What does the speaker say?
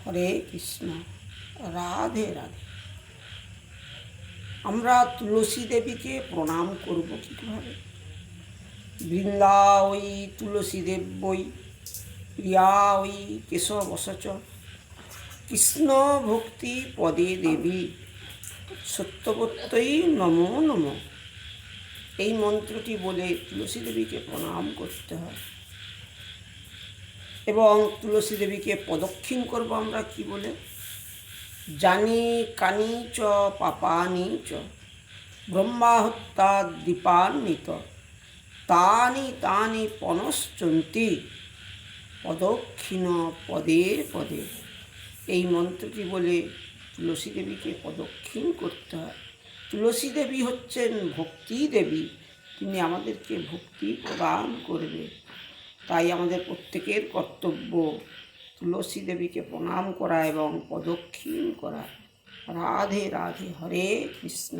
হরে কৃষ্ণ, রাধে রাধে। আমরা তুলসী দেবীকে প্রণাম করব কীভাবে? বৃন্দা ওই তুলসী দেব বই, প্রিয়া ওই কেশবসচ, কৃষ্ণ ভক্তি পদে দেবী, সত্যবত্যই নমো নমো। এই মন্ত্রটি বলে তুলসী দেবীকে প্রণাম করতে হয় এবং তুলসী দেবীকে প্রদক্ষিণ করব আমরা কি বলে? জানি কানি চ পাপানি চ ব্রহ্মাহত্যা দীপান্বিত তানি তানি পনশ্চন্তি প্রদক্ষিণ পদে পদে। এই মন্ত্রটি বলে তুলসী দেবীকে প্রদক্ষিণ করতে হয়। তুলসী দেবী হচ্ছেন ভক্তি দেবী, তিনি আমাদেরকে ভক্তি প্রদান করবে। তাই আমাদের প্রত্যেকের কর্তব্য তুলসী দেবীকে প্রণাম করা এবং প্রদক্ষিণ করা। রাধে রাধে, হরে কৃষ্ণ।